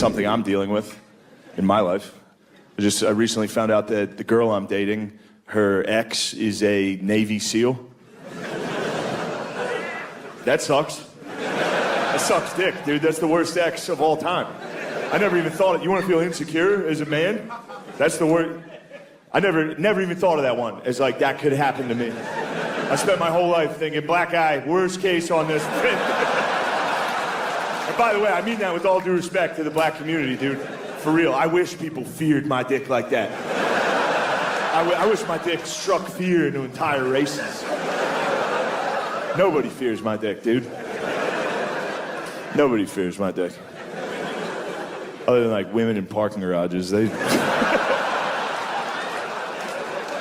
something I'm dealing with in my life. I recently found out that the girl I'm dating, her ex is a Navy SEAL. That sucks. That sucks dick, dude. That's the worst ex of all time. I never even thought it. You want to feel insecure as a man? That's the worst. I never even thought of that one as like that could happen to me. I spent my whole life thinking, black guy, worst case on this. And by the way, I mean that with all due respect to the black community, dude. For real, I wish people feared my dick like that. I wish my dick struck fear into entire races. Nobody fears my dick, dude. Nobody fears my dick. Other than like women in parking garages, they...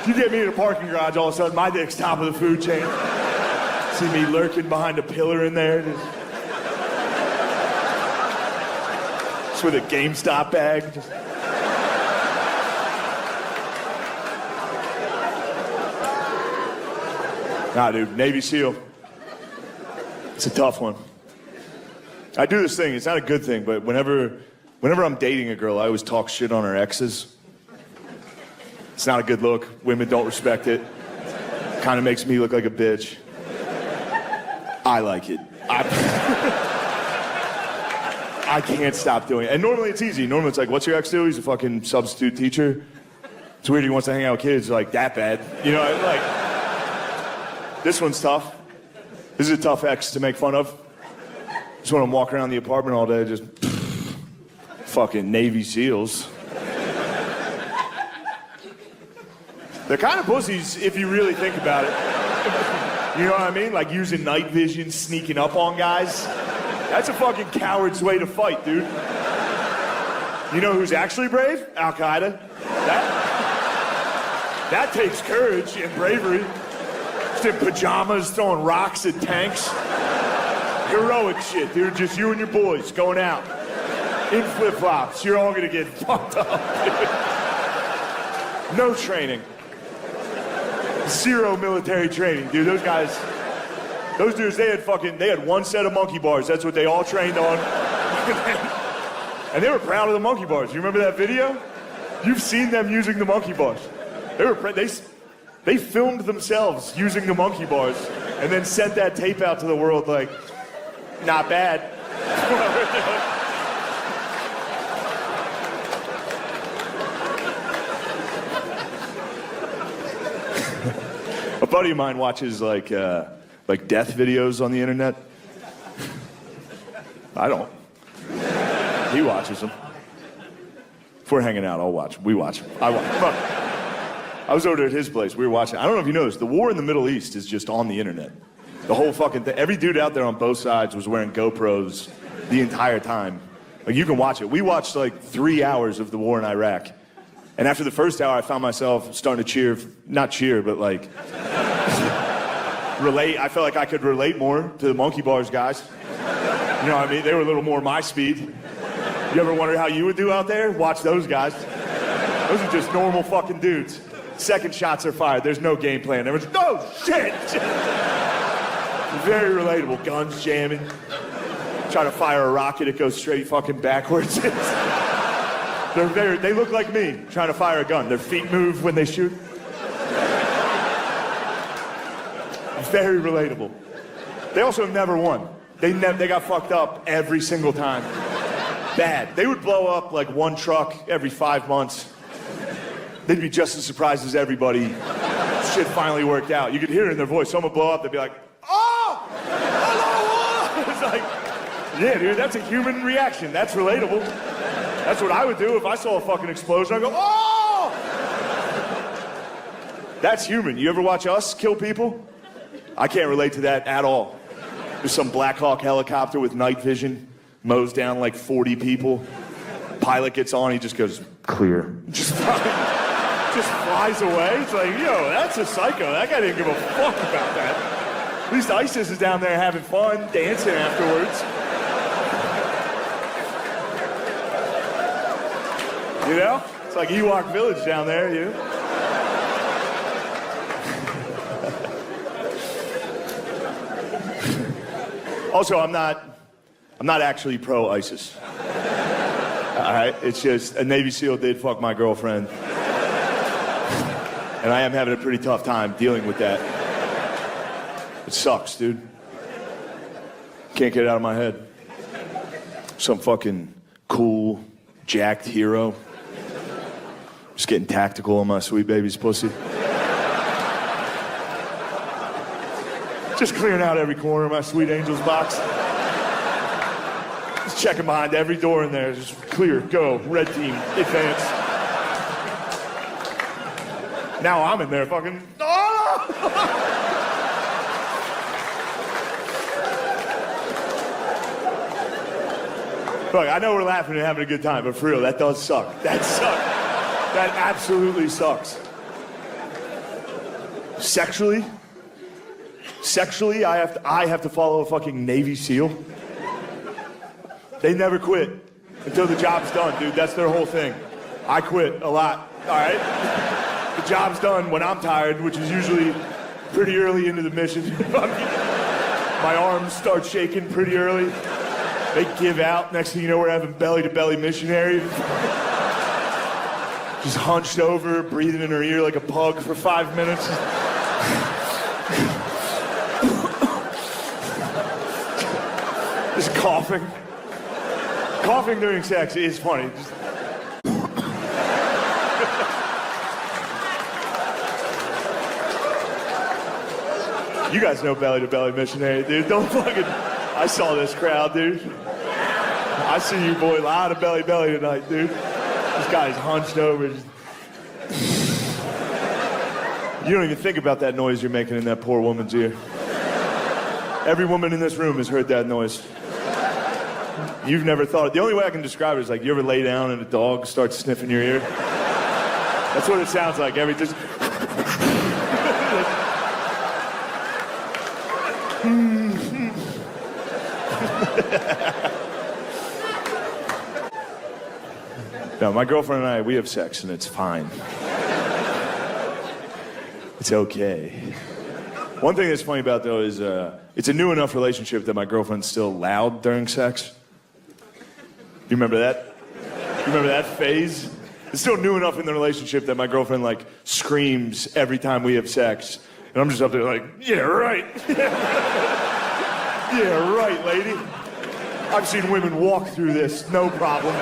You get me in a parking garage, all of a sudden my dick's top of the food chain. See me lurking behind a pillar in there. Just with a GameStop bag. Nah, dude, Navy SEAL. It's a tough one. I do this thing, it's not a good thing, but whenever I'm dating a girl, I always talk shit on her exes. It's not a good look. Women don't respect it. Kind of makes me look like a bitch. I like it. I can't stop doing it. And normally it's easy. Normally it's like, what's your ex do? He's a fucking substitute teacher. It's weird he wants to hang out with kids like that bad. You know, like, this one's tough. This is a tough ex to make fun of. Just when I'm walking around the apartment all day, just fucking Navy SEALs. They're kind of pussies if you really think about it. You know what I mean? Like using night vision, sneaking up on guys. That's a fucking coward's way to fight, dude. You know who's actually brave? Al-Qaeda. That takes courage and bravery. Just in pajamas, throwing rocks at tanks. Heroic shit, dude. Just you and your boys going out. In flip-flops. You're all gonna get fucked up, dude. No training. Zero military training, dude. Those dudes, they had one set of monkey bars. That's what they all trained on. And they were proud of the monkey bars. You remember that video? You've seen them using the monkey bars. They filmed themselves using the monkey bars and then sent that tape out to the world like, not bad. A buddy of mine watches like death videos on the internet. I don't. He watches them. If we're hanging out, I'll watch them. We watch them. I watch them. I was over at his place. We were watching. I don't know if you know this. The war in the Middle East is just on the internet. The whole fucking thing. Every dude out there on both sides was wearing GoPros the entire time. Like, you can watch it. We watched like 3 hours of the war in Iraq. And after the first hour, I found myself starting to cheer, not cheer, but like, relate. I felt like I could relate more to the monkey bars guys. You know what I mean? They were a little more my speed. You ever wonder how you would do out there? Watch those guys. Those are just normal fucking dudes. Second shots are fired. There's no game plan. Everyone's, no shit! Very relatable. Guns jamming. Try to fire a rocket, it goes straight fucking backwards. They look like me trying to fire a gun. Their feet move when they shoot. Very relatable. They also never won. They got fucked up every single time. Bad. They would blow up like one truck every 5 months. They'd be just as surprised as everybody. Shit finally worked out. You could hear it in their voice. Someone would blow up, they'd be like, oh! Hello! It's like, yeah, dude, that's a human reaction. That's relatable. That's what I would do if I saw a fucking explosion. I'd go, oh! That's human. You ever watch us kill people? I can't relate to that at all. There's some Black Hawk helicopter with night vision, mows down like 40 people. Pilot gets on, he just goes, clear. Just flies away. It's like, yo, that's a psycho. That guy didn't give a fuck about that. At least ISIS is down there having fun, dancing afterwards. You know? It's like Ewok Village down there, you know? Also, I'm not actually pro-ISIS. All right, it's just a Navy SEAL did fuck my girlfriend. And I am having a pretty tough time dealing with that. It sucks, dude. Can't get it out of my head. Some fucking cool, jacked hero. Just getting tactical on my sweet baby's pussy. Just clearing out every corner of my sweet angel's box. Just checking behind every door in there. Just clear, go, red team, advance. Now I'm in there fucking, oh! Look, I know we're laughing and having a good time, but for real, that does suck. That sucks. That absolutely sucks. Sexually, I have to follow a fucking Navy SEAL. They never quit until the job's done, dude. That's their whole thing. I quit a lot, all right? The job's done when I'm tired, which is usually pretty early into the mission. My arms start shaking pretty early. They give out. Next thing you know, we're having belly-to-belly missionary. Just hunched over, breathing in her ear like a pug for 5 minutes. Just coughing. Coughing during sex is funny. You guys know belly-to-belly missionary, dude. Don't fucking... I saw this crowd, dude. I see you, boy. A lot of belly-belly tonight, dude. This guy's hunched over. You don't even think about that noise you're making in that poor woman's ear. Every woman in this room has heard that noise. You've never thought it. The only way I can describe it is like you ever lay down and a dog starts sniffing your ear? That's what it sounds like. Just... No, my girlfriend and I, we have sex and it's fine. It's okay. One thing that's funny about though is it's a new enough relationship that my girlfriend's still loud during sex. You remember that? You remember that phase? It's still new enough in the relationship that my girlfriend like screams every time we have sex. And I'm just up there like, yeah, right. Yeah, right, lady. I've seen women walk through this, no problem.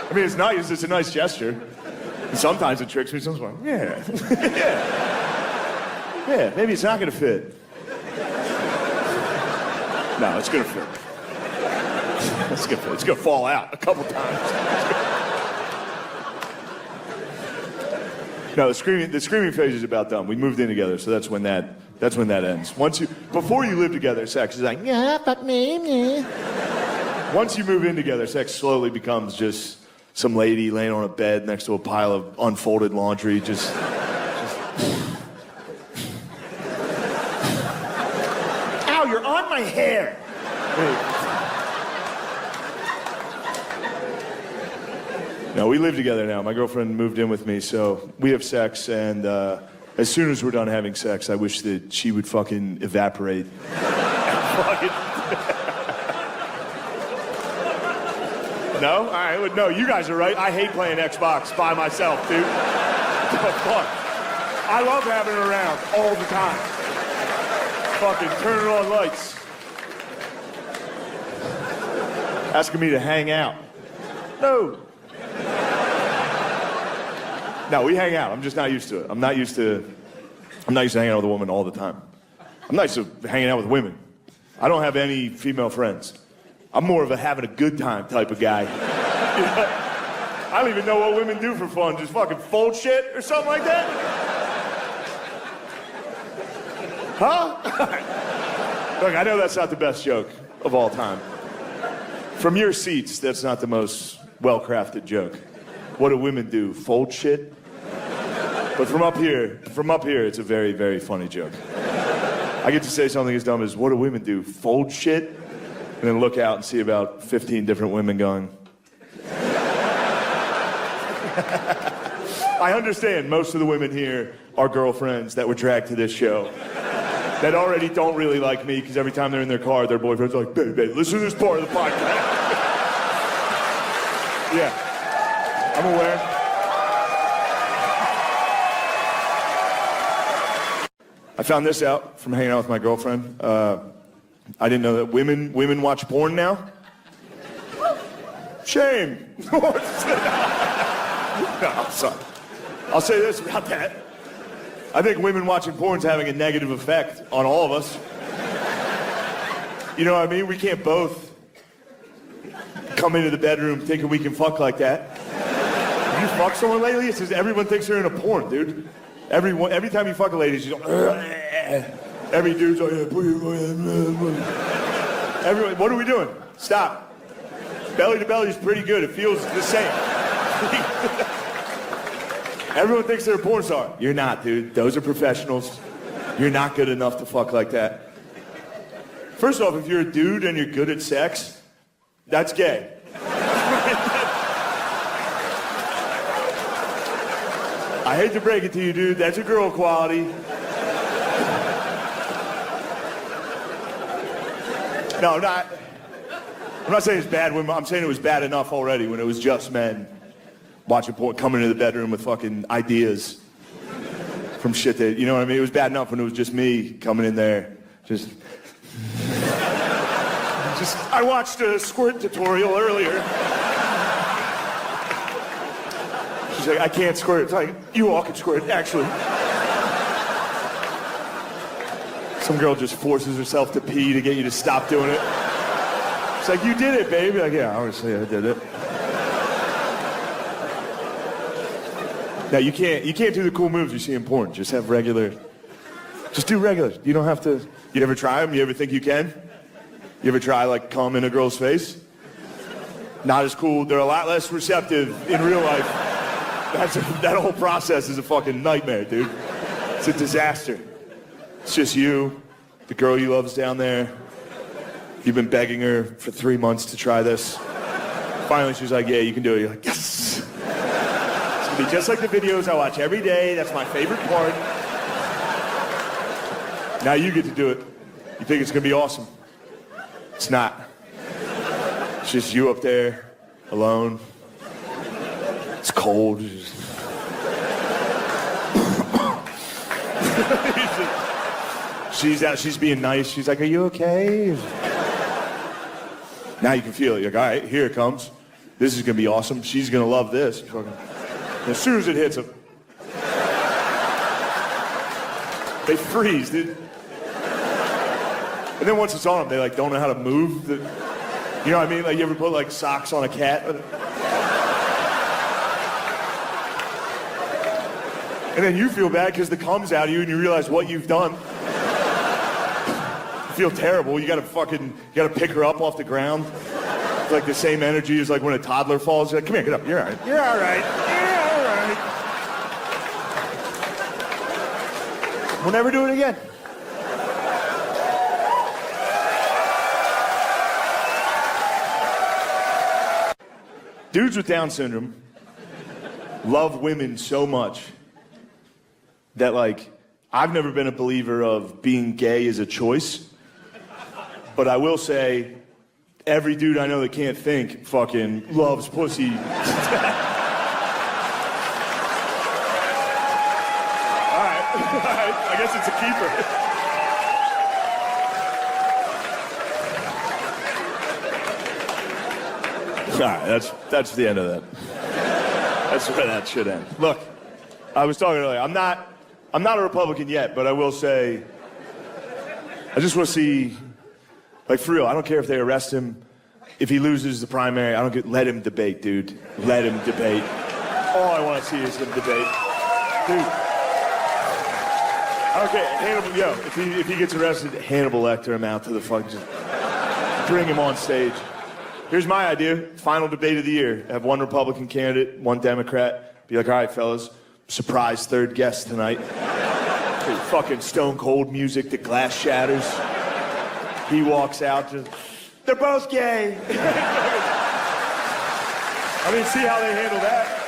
I mean, it's nice, it's a nice gesture. And sometimes it tricks me, sometimes I'm like, yeah. Yeah, maybe it's not gonna fit. No, it's gonna fit. It's gonna fit. It's gonna fall out a couple times. No, the screaming phase is about done. We moved in together, so that's when that ends. Before you live together, sex is like, yeah, but me. Once you move in together, sex slowly becomes just some lady laying on a bed next to a pile of unfolded laundry, just... Ow, you're on my hair! No, we live together now. My girlfriend moved in with me, so we have sex, and as soon as we're done having sex, I wish that she would fucking evaporate. No? All right, well, no, you guys are right. I hate playing Xbox by myself, dude. But fuck. I love having her around all the time. Fucking turning on lights. Asking me to hang out. No. No, we hang out. I'm just not used to it. I'm not used to hanging out with a woman all the time. I'm not used to hanging out with women. I don't have any female friends. I'm more of a having a good time type of guy. I don't even know what women do for fun. Just fucking fold shit or something like that? Huh? Look, I know that's not the best joke of all time. From your seats, that's not the most well-crafted joke. What do women do? Fold shit? But from up here, it's a very, very funny joke. I get to say something as dumb as, what do women do? Fold shit? And then look out and see about 15 different women going. I understand most of the women here are girlfriends that were dragged to this show that already don't really like me because every time they're in their car, their boyfriend's like, baby, listen to this part of the podcast. Yeah, I'm aware. I found this out from hanging out with my girlfriend. I didn't know that women watch porn now. Shame. No, I'm sorry. I'll say this about that. I think women watching porn is having a negative effect on all of us. You know what I mean? We can't both come into the bedroom thinking we can fuck like that. Have you fucked someone lately? It's just everyone thinks they're in a porn, dude. Every time you fuck a lady, she's like, every dude's like, everyone, what are we doing? Stop. Belly to belly is pretty good. It feels the same. Everyone thinks they're a porn star. You're not, dude. Those are professionals. You're not good enough to fuck like that. First off, if you're a dude and you're good at sex, that's gay. I hate to break it to you, dude. That's a girl quality. No, I'm not saying it's bad women. I'm saying it was bad enough already when it was just men watching porn, coming into the bedroom with fucking ideas from shit that, you know what I mean? It was bad enough when it was just me coming in there. I watched a squirt tutorial earlier. She's like, I can't squirt. It's like, you all can squirt, actually. Some girl just forces herself to pee to get you to stop doing it. It's like, you did it, baby. Like, yeah, obviously I did it. Now, you can't do the cool moves you see in porn. Just do regular. You don't have to. You ever try them? You ever think you can? You ever try, like, cum in a girl's face? Not as cool. They're a lot less receptive in real life. That whole process is a fucking nightmare, dude. It's a disaster. It's just you, the girl you love's down there. You've been begging her for 3 months to try this. Finally, she's like, yeah, you can do it. You're like, yes! It's gonna be just like the videos I watch every day. That's my favorite part. Now you get to do it. You think it's gonna be awesome. It's not. It's just you up there, alone. It's cold. She's being nice. She's like, are you okay? Now you can feel it. You're like, all right, here it comes. This is going to be awesome. She's going to love this. As soon as it hits them, they freeze, dude. And then once it's on them, they like don't know how to move. You know what I mean? Like, you ever put like socks on a cat? And then you feel bad because the cum's out of you and you realize what you've done. You feel terrible. You gotta pick her up off the ground. It's like the same energy as like when a toddler falls. You're like, come here, get up. You're all right. You're all right. You're all right. We'll never do it again. Dudes with Down syndrome love women so much that, like, I've never been a believer of being gay as a choice, but I will say every dude I know that can't think fucking loves pussy. All right, I guess it's a keeper. All right, that's the end of that. That's where that should end. Look, I was talking earlier, I'm not a Republican yet, but I will say, I just want to see, like, for real, I don't care if they arrest him. If he loses the primary, let him debate, dude. Let him debate. All I want to see is him debate. Dude. I don't care. If he gets arrested, Hannibal Lecter him out to the fuck. Just bring him on stage. Here's my idea. Final debate of the year. Have one Republican candidate, one Democrat. Be like, all right, fellas, surprise third guest tonight. Fucking stone cold music, the glass shatters. He walks out, they're both gay. I mean, see how they handle that.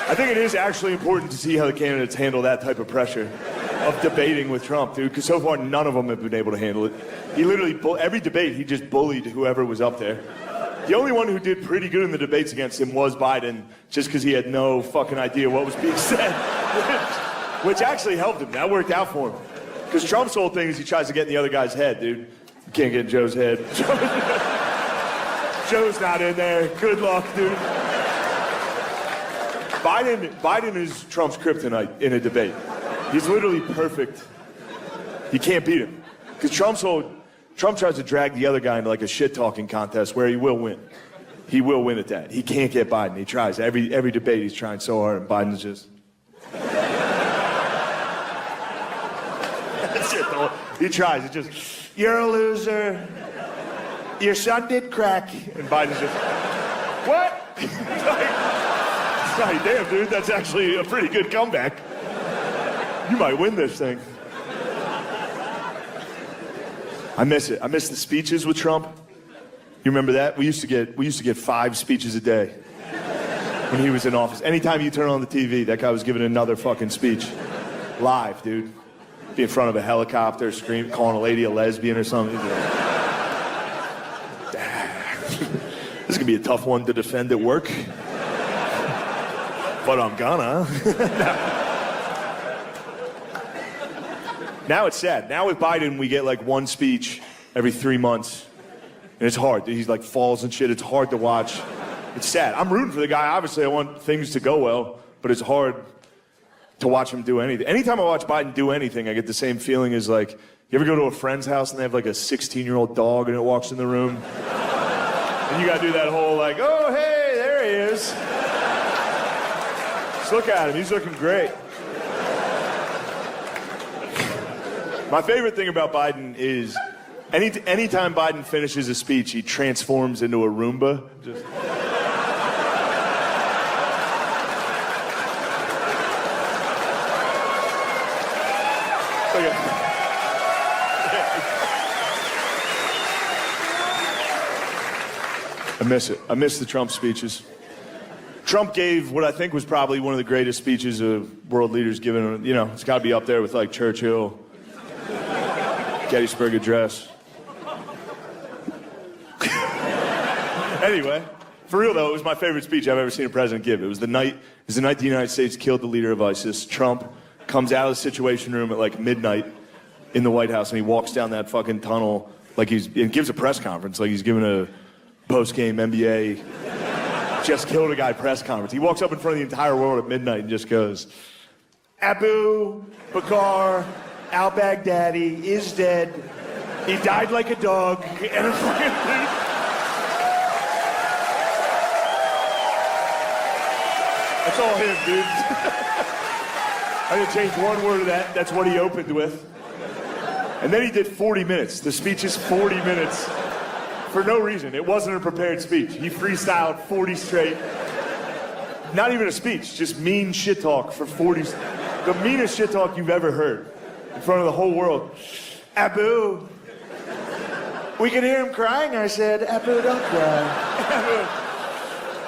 I think it is actually important to see how the candidates handle that type of pressure of debating with Trump, dude, because so far none of them have been able to handle it. He literally, every debate, he just bullied whoever was up there. The only one who did pretty good in the debates against him was Biden, just because he had no fucking idea what was being said, which actually helped him. That worked out for him. Because Trump's whole thing is he tries to get in the other guy's head, dude. You can't get in Joe's head. Joe's not in there. Good luck, dude. Biden is Trump's kryptonite in a debate. He's literally perfect. You can't beat him. Because Trump tries to drag the other guy into like a shit-talking contest where he will win. He will win at that. He can't get Biden. He tries. Every debate he's trying so hard, and Biden's just... That's it, though. He tries. It's just, you're a loser. Your son did crack. And Biden's just, what? Like, damn, dude, that's actually a pretty good comeback. You might win this thing. I miss it. I miss the speeches with Trump. You remember that? We used to get 5 speeches a day when he was in office. Anytime you turn on the TV, that guy was giving another fucking speech. Live, dude. Be in front of a helicopter, screaming, calling a lady a lesbian or something. This is gonna be a tough one to defend at work. But I'm gonna. Now it's sad. Now with Biden, we get like one speech every 3 months. And it's hard. He's like falls and shit. It's hard to watch. It's sad. I'm rooting for the guy. Obviously, I want things to go well, but it's hard to watch him do anything. Anytime I watch Biden do anything, I get the same feeling as like, you ever go to a friend's house and they have like a 16-year-old dog and it walks in the room? And you gotta do that whole like, oh, hey, there he is. Just look at him. He's looking great. My favorite thing about Biden is anytime Biden finishes a speech, he transforms into a Roomba. Just... I miss it. I miss the Trump speeches. Trump gave what I think was probably one of the greatest speeches a world leader's given. You know, it's got to be up there with like Churchill, Gettysburg Address. Anyway, for real though, it was my favorite speech I've ever seen a president give. It was the night the United States killed the leader of ISIS. Trump comes out of the Situation Room at like midnight in the White House, and he walks down that fucking tunnel like and gives a press conference like he's giving a post-game NBA just killed a guy press conference. He walks up in front of the entire world at midnight and just goes, Abu Bakr al-Baghdadi is dead. He died like a dog. And a fucking... That's all him, dude. I didn't change one word of that. That's what he opened with. And then he did 40 minutes. The speech is 40 minutes. For no reason. It wasn't a prepared speech. He freestyled 40 straight. Not even a speech, just mean shit talk for 40. The meanest shit talk you've ever heard in front of the whole world. Abu. We can hear him crying. I said, Abu, don't cry. Abu.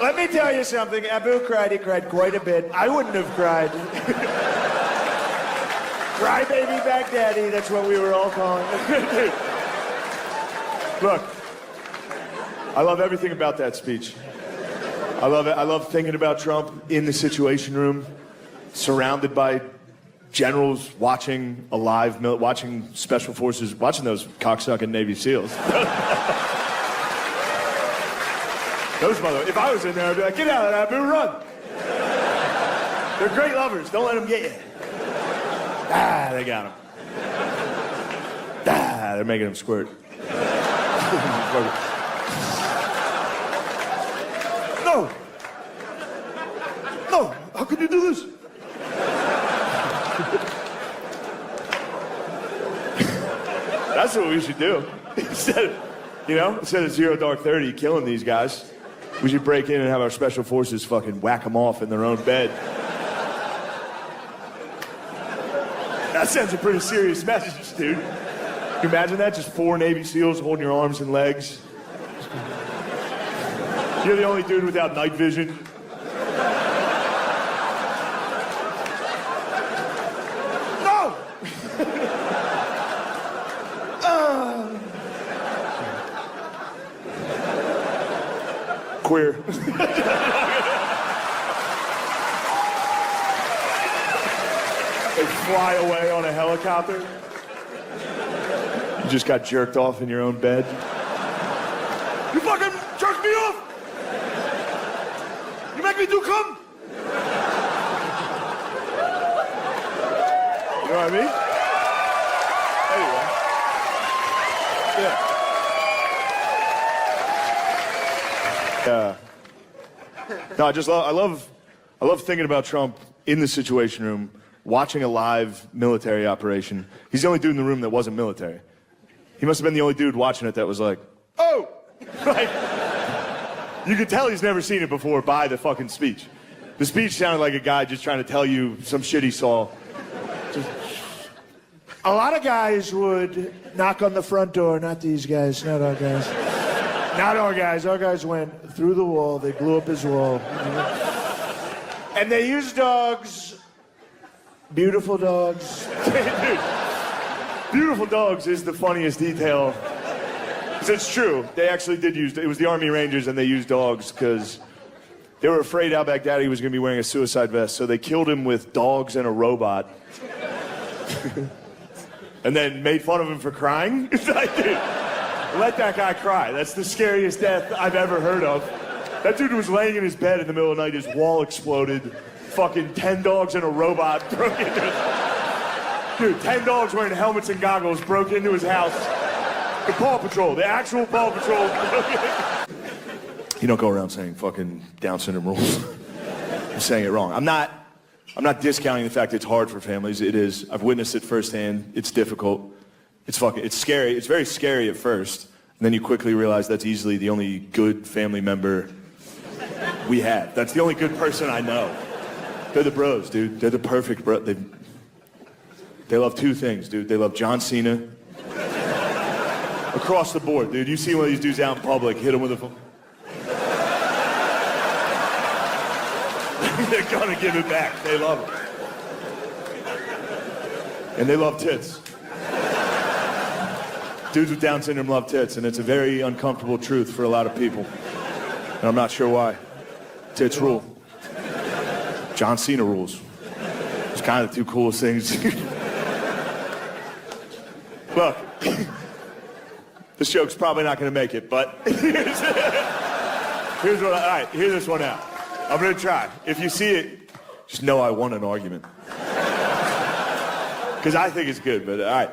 Let me tell you something. Abu cried. He cried quite a bit. I wouldn't have cried. Crybaby Baghdadi. That's what we were all calling him. Look. I love everything about that speech. I love it. I love thinking about Trump in the Situation Room, surrounded by generals watching watching special forces, watching those cocksucking Navy SEALs. Those mother. If I was in there, I'd be like, get out of that, Abu, run. They're great lovers. Don't let them get you. Ah, they got him. Ah, they're making him squirt. No! No! How could you do this? That's what we should do. Instead of 0 Dark 30 killing these guys, we should break in and have our special forces fucking whack them off in their own bed. That sends a pretty serious message, dude. Can you imagine that? Just 4 Navy SEALs holding your arms and legs. You're the only dude without night vision. No! queer. They fly away on a helicopter. You just got jerked off in your own bed. You fucking jerked me off! You make me do cum! You know what I mean? Anyway. Yeah. No, I love thinking about Trump in the Situation Room, watching a live military operation. He's the only dude in the room that wasn't military. He must have been the only dude watching it that was like, oh! Like, you could tell he's never seen it before by the fucking speech. The speech sounded like a guy just trying to tell you some shit he saw. A lot of guys would knock on the front door, not these guys, not our guys. Not our guys. Our guys went through the wall. They blew up his wall. And they used dogs. Beautiful dogs. Dude, beautiful dogs is the funniest detail. Because it's true. They actually did use, it was the Army Rangers and they used dogs because they were afraid al-Baghdadi was going to be wearing a suicide vest. So they killed him with dogs and a robot. And then made fun of him for crying. It's like, dude, let that guy cry. That's the scariest death I've ever heard of. That dude was laying in his bed in the middle of the night, his wall exploded, fucking 10 dogs and a robot broke into his... Dude, 10 dogs wearing helmets and goggles broke into his house. The Paw Patrol, the actual Paw Patrol. You don't go around saying fucking Down syndrome rules. I'm saying it wrong. I'm not discounting the fact that it's hard for families. It is. I've witnessed it firsthand. It's difficult. It's scary. It's very scary at first. And then you quickly realize that's easily the only good family member we have. That's the only good person I know. They're the bros, dude. They're the perfect bro. They love two things, dude. They love John Cena. Across the board, dude. You see one of these dudes out in public, hit him with a phone. They're gonna give it back. They love it. And they love tits. Dudes with Down syndrome love tits, and it's a very uncomfortable truth for a lot of people. And I'm not sure why. Tits rule. John Cena rules. It's kind of the two coolest things. Look, this joke's probably not gonna make it, but here's what all right, hear this one out. I'm gonna try. If you see it, just know I won an argument. Because I think it's good, but all right.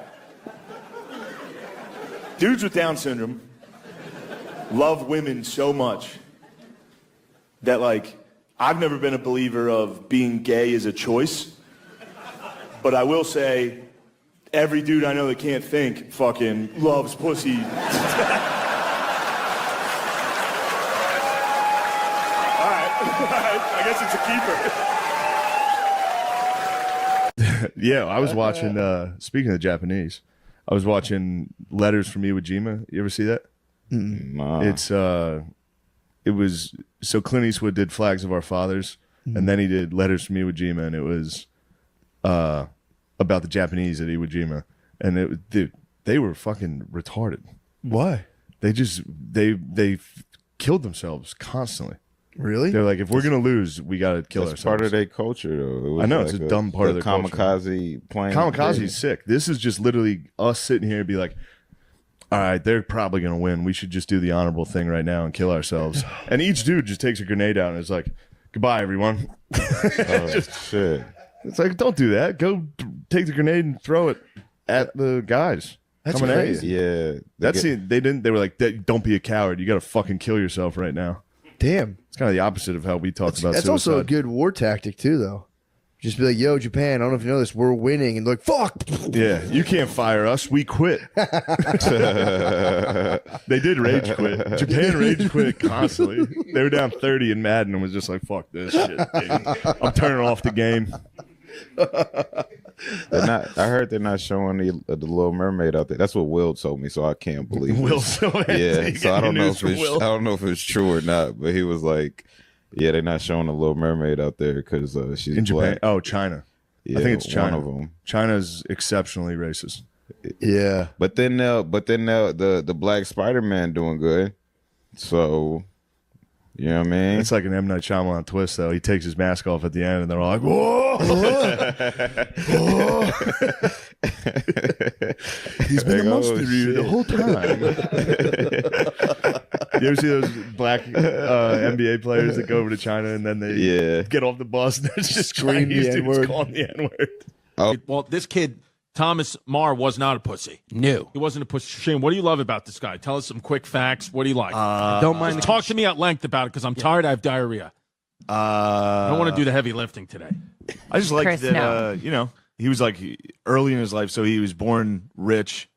Dudes with Down syndrome love women so much that, like, I've never been a believer of being gay as a choice, but I will say every dude I know that can't think fucking loves pussy. I guess it's a keeper. Yeah, I was watching, speaking of Japanese, I was watching Letters from Iwo Jima. You ever see that? Nah. It was, so Clint Eastwood did Flags of Our Fathers, and then he did Letters from Iwo Jima, and it was about the Japanese at Iwo Jima. And dude, they were fucking retarded. Why? They killed themselves constantly. Really? They're like, if we're gonna lose, we gotta kill ourselves. Part of their culture, though. I know, like it's a dumb part of their kamikaze plane. Kamikaze's sick. This is just literally us sitting here and be like, all right, they're probably gonna win. We should just do the honorable thing right now and kill ourselves. And each dude just takes a grenade out and is like, goodbye, everyone. Shit. It's like, don't do that. Go take the grenade and throw it at the guys. That's coming crazy. At you. Yeah. They were like, don't be a coward. You gotta fucking kill yourself right now. Damn. It's kind of the opposite of how we talk about That's suicide. also a good war tactic, too, though. Just be like, yo, Japan, I don't know if you know this, we're winning. And they're like, fuck. Yeah, you can't fire us. We quit. They did rage quit. Japan rage quit constantly. They were down 30 in Madden and was just like, fuck this shit, baby. I'm turning off the game. I heard they're not showing the Little Mermaid out there. That's what Will told me, so I can't believe it. Will so I don't know if it's true or not, but he was like, yeah, they're not showing the Little Mermaid out there because she's in black. Japan. Oh, China. Yeah, I think it's China. One of them. China's exceptionally racist. Yeah. But then the Black Spider-Man doing good. So You know what I mean? It's like an M. Night Shyamalan twist, though. He takes his mask off at the end, and they're all like, "Whoa!" He's been a monster to you the whole time. You ever see those black NBA players that go over to China and then they get off the bus and they're just Scream the Chinese dudes N-word. calling the N-word? Well, this kid, Thomas Marr, was not a pussy. No. He wasn't a pussy. Shane, what do you love about this guy? Tell us some quick facts. What do you like? Don't mind. Just talk to me at length about it because I'm tired. I have diarrhea. I don't want to do the heavy lifting today. I just like Chris, that, no. he was like early in his life, so he was born rich,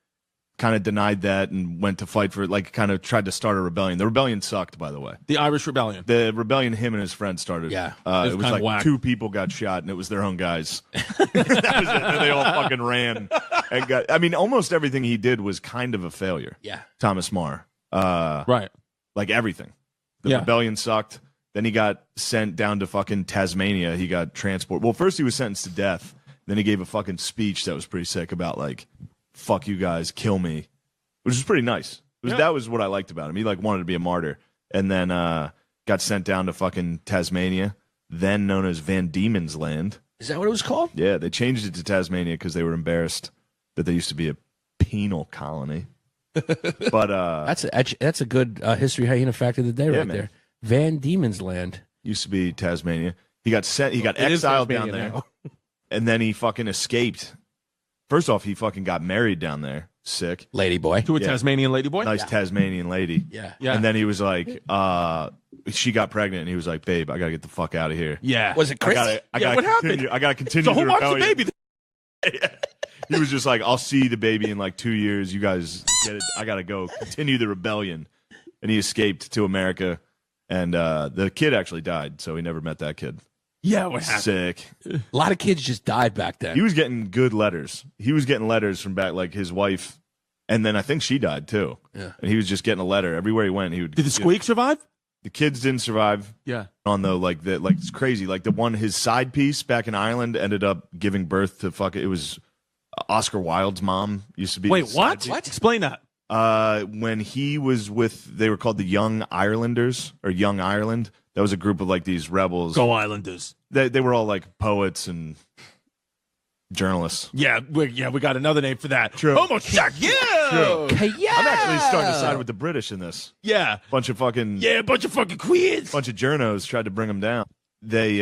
kind of denied that and went to fight for it, like kind of tried to start a rebellion. The rebellion sucked, by the way. The Irish Rebellion. The rebellion him and his friend started. Yeah. It was kinda like whack. 2 people got shot, and it was their own guys. That was it. And they all fucking ran. And got, I mean, almost everything he did was kind of a failure. Yeah. Thomas Marr. Right. Like everything. The Yeah. rebellion sucked. Then he got sent down to fucking Tasmania. He got transported. Well, first he was sentenced to death. Then he gave a fucking speech that was pretty sick about like, fuck you guys, kill me. Which was pretty nice. That was what I liked about him. He like wanted to be a martyr. And then got sent down to fucking Tasmania, then known as Van Diemen's Land. Is that what it was called? Yeah, they changed it to Tasmania because they were embarrassed that they used to be a penal colony. But That's a good history hyena fact of the day right man. there. Van Diemen's Land. used to be Tasmania. He got sent. He got It is exiled down Tasmania there, now. and then he fucking escaped. First off, he fucking got married down there. Sick, Lady boy. To a Yeah. Tasmanian lady boy? nice Tasmanian lady. Yeah. Yeah. And then he was like, she got pregnant, and he was like, "Babe, I gotta get the fuck out of here." Yeah. Was it I Chris? gotta, Yeah, what happened? continue, I gotta continue. So who the wants the rebellion. baby? He was just like, "I'll see the baby in like 2 years. You guys get it. I gotta go continue the rebellion." And he escaped to America, and the kid actually died, so he never met that kid. Yeah, what happened? Sick. A lot of kids just died back then. He was getting good letters. He was getting letters from back, like his wife, and then I think she died too. Yeah. And he was just getting a letter everywhere he went. He would. Did the squeak survive? The kids didn't survive. Yeah. On the like it's crazy. Like the one, his side piece back in Ireland ended up giving birth to it was Oscar Wilde's mom used to be. Wait, his what? side What? Explain that. when he was with, they were called the Young Irelanders or Young Ireland. That was a group of like these rebels. Go Islanders. They were all like poets and journalists. Yeah, we got another name for that. True. Homosexual. Yeah. I'm actually starting to side with the British in this. Yeah. Bunch of fucking Yeah, a bunch of fucking queers. bunch of journos tried to bring him down. They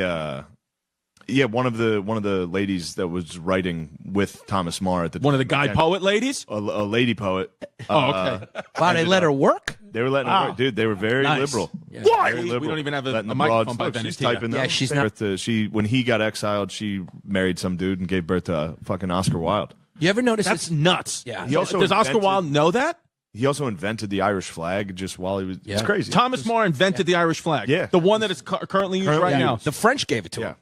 one of the ladies that was writing with Thomas Marr at the One of the guy poet ladies? a lady poet. Oh, okay. Wow, they let her work? They were letting Wow. her work. Dude, they were very Nice. liberal. Why? Very We liberal. don't even have a Letting the microphone broads- by look, then. she's It's here. typing Yeah, them. she's Gave not- birth to- when he got exiled, she married some dude and gave birth to fucking Oscar Wilde. You ever notice That's it's nuts. Yeah. He also Does Oscar invented- Wilde know that? He also invented the Irish flag just while he was. Yeah. It's crazy. Thomas Marr invented the Irish flag. Yeah. The one that is currently used Currently right now. used. the French gave it to Yeah. him.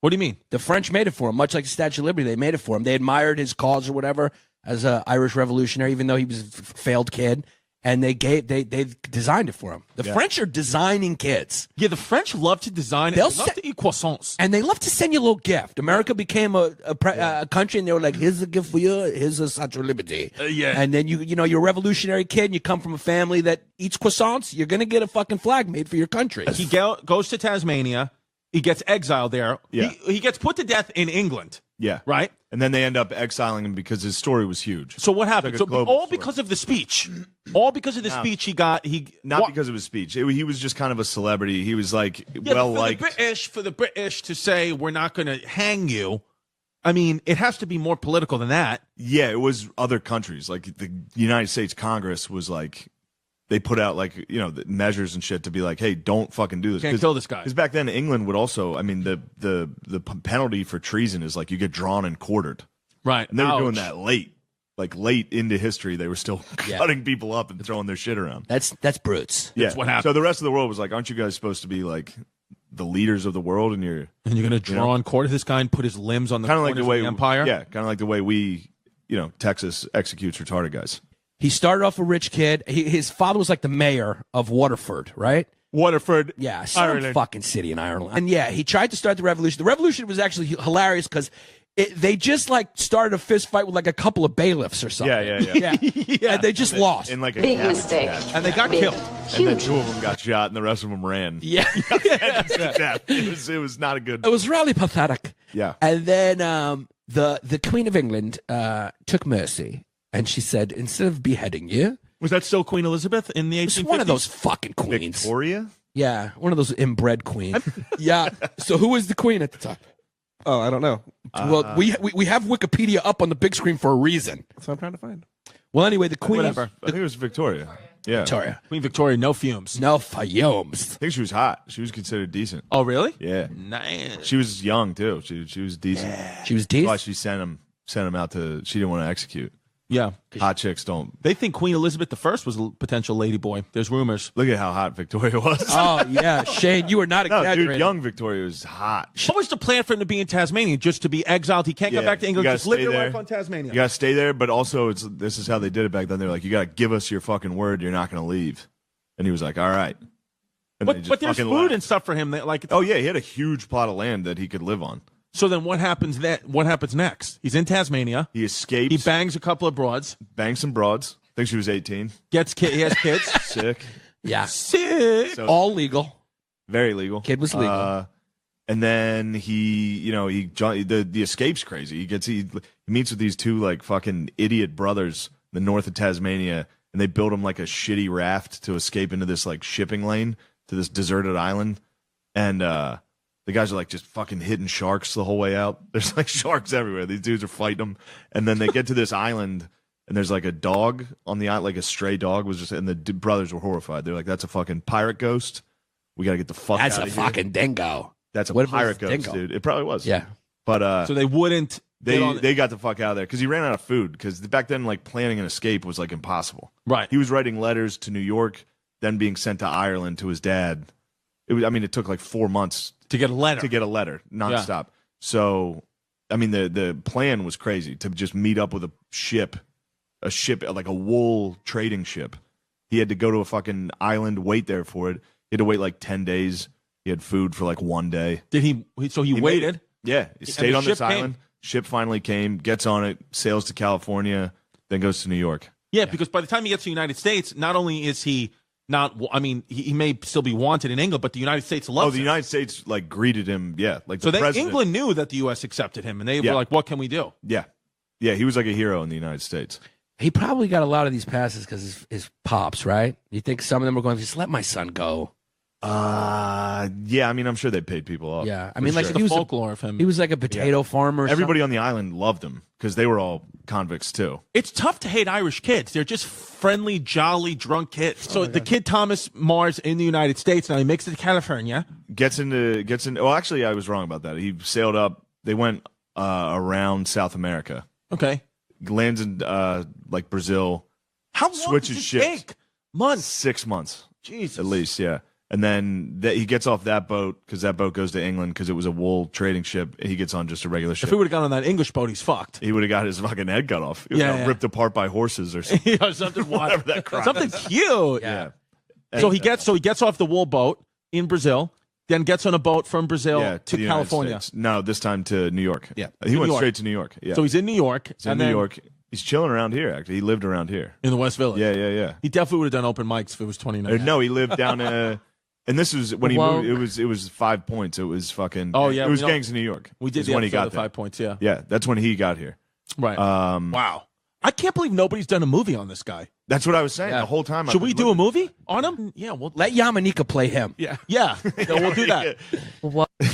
What do you mean? The French made it for him, much like the Statue of Liberty. They made it for him. They admired his cause or whatever as an Irish revolutionary, even though he was a failed kid. And they designed it for him. The French are designing kids, Yeah, the French love to design it. They'll They love se- to eat croissants. and they love to send you a little gift. America became a country, and they were like, "Here's a gift for you. Here's a Statue of Liberty." Yeah. And then you're a revolutionary kid, and you come from a family that eats croissants. You're gonna get a fucking flag made for your country. He goes to Tasmania. He gets exiled there. Yeah. He gets put to death in England, Yeah. right? And then they end up exiling him because his story was huge. So what happened? like a So global all story. because of the speech. All because of the speech he got. Not because of his speech. He was just kind of a celebrity. He was like Yeah, well but liked. for the British to say we're not going to hang you. I mean, it has to be more political than that. Yeah, it was other countries. Like the United States Congress was like, they put out like, the measures and shit to be like, hey, don't fucking do this. Can't kill this guy. Because back then England would also, I mean, the penalty for treason is like you get drawn and quartered. Right. And they were doing Ouch. that late into history. They were still cutting people up and throwing their shit around. That's brutes. Yeah. what happened. So the rest of the world was like, aren't you guys supposed to be like the leaders of the world? And you're And you're going to draw on court of this guy and put his limbs on the kind of corners like the way of the empire? Yeah, kind of like the way we, Texas executes retarded guys. He started off a rich kid. His father was like the mayor of Waterford, right? Waterford. Yeah, some Ireland. fucking city in Ireland. And yeah, he tried to start the revolution. The revolution was actually hilarious because They just like started a fist fight with like a couple of bailiffs or something. Yeah. And they just lost. In like a Big cabbage mistake. patch. And they got killed. And then 2 of them got shot, and the rest of them ran. Yeah. It was not a good. It was really pathetic. Yeah. And then the Queen of England took mercy, and she said, instead of beheading you, Was that still Queen Elizabeth in the 1850s? it's one of those fucking queens. Victoria? Yeah, one of those inbred queens. Yeah. So who was the queen at the time? Oh, I don't know. Well, we have Wikipedia up on the big screen for a reason. That's what I'm trying to find. Well, anyway, the queen. Whatever. I think it was Victoria. Yeah. Victoria. Queen Victoria, no fumes. No fumes. I think she was hot. She was considered decent. Oh, really? Yeah. Nice. She was young too. She was decent. She was That's why decent. she sent him out to. She didn't want to execute. Yeah. Hot chicks don't. They think Queen Elizabeth I was a potential ladyboy. There's rumors. Look at how hot Victoria was. Oh yeah, Shane, you are not No, exaggerating. dude, young Victoria was hot. What was the plan for him to be in Tasmania? Just to be exiled? He can't Yeah, come back to you England. gotta Just live stay your there. life on Tasmania. You gotta stay there, but also this is how they did it back then. They're like, you gotta give us your fucking word. You're not gonna leave. And he was like, all right. And they But just there's fucking food left. and stuff for him. That, like, Oh yeah, he had a huge plot of land that he could live on. so then what happens? What happens next? He's in Tasmania. He escapes. He bangs a couple of broads. bangs some broads. I think she was 18. He has kids. Sick. Yeah, Sick. So all legal. very legal. Kid was legal. And then the escape's crazy. He meets with these two like fucking idiot brothers in the north of Tasmania, and they build him like a shitty raft to escape into this like shipping lane to this deserted island. And the guys are like just fucking hitting sharks the whole way out. There's like sharks everywhere. These dudes are fighting them, and then they get to this island. And there's like a dog on the island, like a stray dog was just, and the brothers were horrified. They're like, "That's a fucking pirate ghost. We got to get the fuck That's out a of here." fucking dingo. That's a What if it was pirate a ghost, dingo? dude. It probably was. Yeah. But So they wouldn't. they got the fuck out of there because he ran out of food. Because back then, like planning an escape was like impossible. Right. He was writing letters to New York, then being sent to Ireland to his dad. It took like 4 months to get a letter. to get a letter nonstop. So, I mean, the plan was crazy to just meet up with a ship like a wool trading ship. He had to go to a fucking island, wait there for it. He had to wait like 10 days. He had food for like 1 day. Did he? So he He waited. made it. Yeah, he stayed the on this ship came? island. Ship finally came, gets on it, sails to California, then goes to New York. Yeah, because by the time he gets to the United States, not only is he not, I mean, he may still be wanted in England, but the United States loves The him. United States like greeted him. Yeah, like So the president. England knew that the U.S. accepted him, and they Yeah. were like, "What can we do?" Yeah, he was like a hero in the United States. He probably got a lot of these passes because his pops, right? You think some of them were going, just let my son go? Yeah, I mean, I'm sure they paid people off. Yeah, I for mean, like sure. if he was Folklore of him. he was like a potato farmer. Or Everybody on the island loved him because they were all convicts too. It's tough to hate Irish kids. They're just friendly, jolly, drunk kids. So the kid Thomas Mars in the United States, now he makes it to California. Gets in. Well, actually, I was wrong about that. He sailed up. They went around South America. Okay. Lands in like Brazil. How long Switches does it ships. take? Months. 6 months. Jesus. At least, yeah. And then he gets off that boat because that boat goes to England because it was a wool trading ship. He gets on just a regular If ship. he would have gone on that English boat, he's fucked. He would have got his fucking head cut off. He Yeah, got yeah. ripped apart by horses or something. Yeah, something Whatever that crap something is. cute. Yeah. So he gets off the wool boat in Brazil, then gets on a boat from Brazil Yeah, to the United California. States. No, this time to New York. Yeah. He To went New York. straight to New York. Yeah. So he's in New York. He's in and New then York. He's chilling around here, actually. He lived around here. in the West Village. Yeah. He definitely would have done open mics if it was 29. No, he lived down and this was when he Well- moved. It was 5 points. It was fucking. Oh, yeah, It was we know- gangs in New York. We did Is the when he episode got of there. 5 points, yeah. Yeah, that's when he got here. Right. Um, Wow. I can't believe nobody's done a movie on this guy. That's what I was saying Yeah. the whole time. Should we do a movie on him? Yeah, we'll let Yamanika play him. Yeah, we'll do that.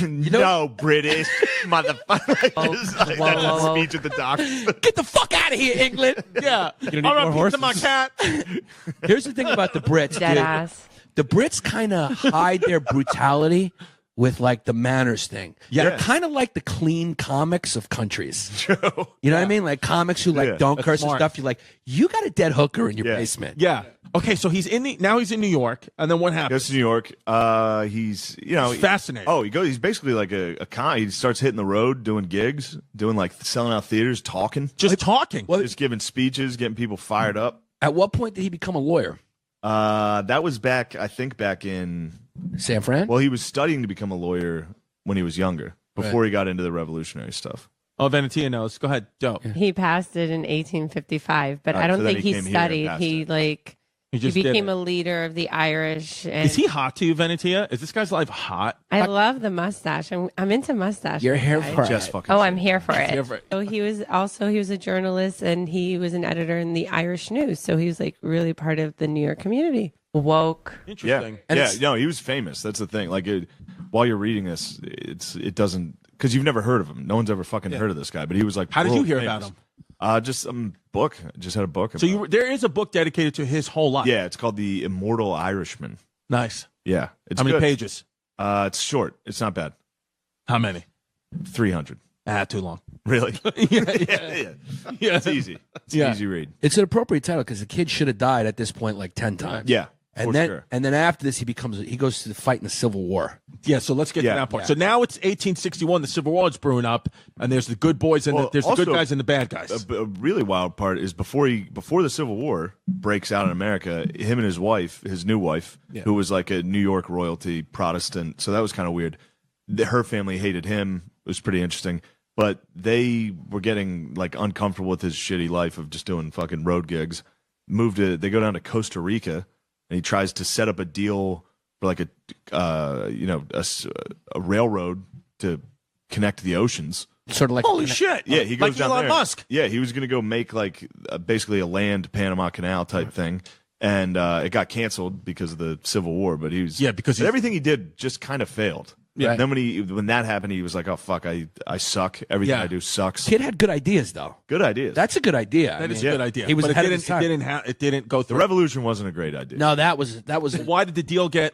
No, British motherfucker. Like that speech at the dock. Get the fuck out of here, England. Yeah. need All more right, horses? to my cat. Here's the thing about the Brits, Dead dude. ass. The Brits kind of hide their brutality with like the manners thing. Yeah. They're kind of like the clean comics of countries. You know what I mean? Like comics who like Yeah. don't That's curse smart. and stuff. You're like, you got a dead hooker in your Yeah. basement. Yeah. Okay, so he's in New York, and then what Goes happens? to New York. He's It's fascinating. Oh, he's basically like a con. He starts hitting the road, doing gigs, doing like selling out theaters, talking, Just talking. just giving speeches, getting people fired up. At what point did he become a lawyer? That was back in. San Fran? Well, he was studying to become a lawyer when he was younger, before he got into the revolutionary stuff. Oh, Venetia knows. Go ahead, Joe. He passed it in 1855, but I so don't then think he he came here and studied. passed He it. like He he just did became it. a leader of the Irish. And Is he hot to you, Venetia? Is this guy's life hot? I love the mustache. I'm into mustache. You're here guys. for Just it. fucking. Oh, I'm here for it. Here for it. So he was a journalist and he was an editor in the Irish News. So he was like really part of the New York community. Woke. Yeah, Interesting. And yeah. it's- No, he was famous. That's the thing. Like, while you're reading this, it doesn't because you've never heard of him. No one's ever fucking heard of this guy. But he was like, How did you world hear famous. about him? Just some book. I just had a book. So about it. there is a book dedicated to his whole life. Yeah, it's called The Immortal Irishman. Nice. Yeah, it's How many good. pages? It's short. It's not bad. How many? 300. Too long. Really? yeah. Yeah. It's easy. It's Yeah. an easy read. It's an appropriate title because the kid should have died at this point like 10 times. Yeah. And for then sure. and then after this he goes to fight in the Civil War. Yeah, so let's get Yeah. to that part. Yeah. So now it's 1861. The Civil War is brewing up, and there's the good boys and Well, there's the good also, guys and the bad guys. A really wild part is before the Civil War breaks out in America, him and his wife, his new wife, who was like a New York royalty Protestant, so that was kind of weird. Her family hated him. It was pretty interesting. But they were getting like uncomfortable with his shitty life of just doing fucking road gigs. They go down to Costa Rica, and he tries to set up a deal for like a railroad to connect the oceans. Sort of like Holy shit! Yeah, he goes like down Elon there. Musk. Yeah, he was going to go make like basically a land Panama Canal type thing, and it got canceled because of the Civil War. But he was because but everything he did just kind of failed. Yeah. Then when that happened, he was like, "Oh fuck, I suck. Everything Yeah. I do sucks." Kid had good ideas though. Good ideas. That's a good idea. That is yeah. a good idea. He was but ahead of it his time. it didn't go the through. revolution wasn't a great idea. No, that was Why did the deal get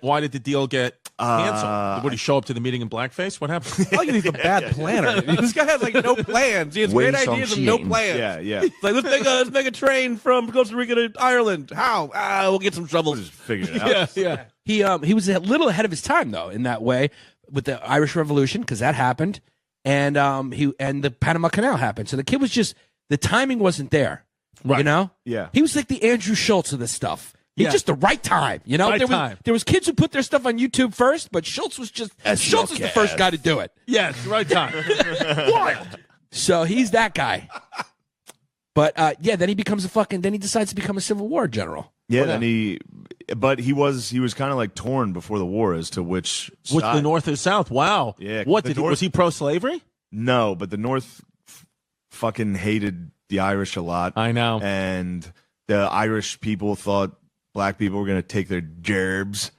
canceled? Would he show up to the meeting in blackface? What happened? I like he's a bad planner. This guy has like no plans. He has Wing great Song ideas and no Sheen. plans. Yeah, yeah. It's like let's make a train from Costa Rica to Ireland. How? We'll get some We'll shovels. just figure it out. yeah. he was a little ahead of his time though in that way with the Irish Revolution because that happened and the Panama Canal happened. So the kid was just the timing wasn't there. Right. You know? Yeah. He was like the Andrew Schultz of this stuff. He Yeah. just the right time, you know. Right time. There was kids who put their stuff on YouTube first, but Schultz was the first guy to do it. Yes, right time. Wild. So he's that guy. But then he becomes then he decides to become a Civil War general. Yeah, then he was kind of like torn before the war as to which With side. the North or South? Wow. Yeah, What the did North- was he pro-slavery? No, but the North fucking hated the Irish a lot. I know. And the Irish people thought black people were going to take their gerbs,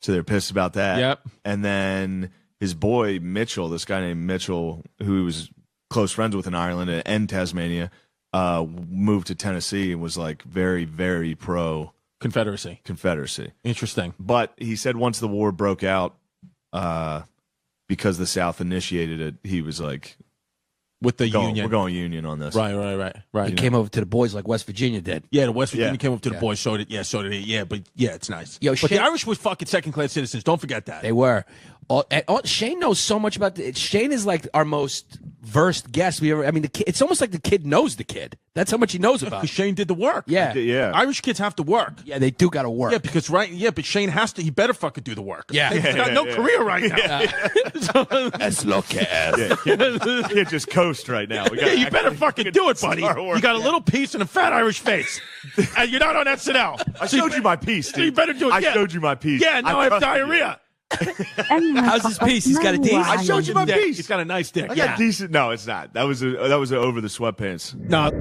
so they're pissed about that. Yep. And then his boy Mitchell, this guy named Mitchell, who he was close friends with in Ireland and Tasmania, moved to Tennessee and was like very, very pro Confederacy. Interesting. But he said once the war broke out, because the South initiated it, he was like, With the "We're Union. going Union on this." Right. He came over to the boys like West Virginia did. Yeah, the West Virginia Yeah. came up to the boys, so did he. Yeah, but yeah, it's nice. Yo, but Shane- the Irish were fucking second-class citizens. Don't forget that. They were. Shane knows so much about Shane is like our most versed guest we ever. I mean, the kid, it's almost like the kid knows the kid. That's how much he knows about. Because Shane did the work. Yeah, Yeah. Irish kids have to work. yeah, they do got to work. Yeah, because but Shane has to. He better fucking do the work. Yeah. He's got no career right now. Let's look at. You can't just coast right now. We Yeah, you better fucking do it, buddy. start working. You got a little piece and a fat Irish face, and you're not on SNL. I showed you my piece, dude. You better do it. I Yeah. showed you my piece. Yeah, now I have trusted you. diarrhea. How's his piece? He's got a D. I showed you my Yeah, piece. He's got a nice dick. I got decent. No, it's not. That was over the sweatpants. No.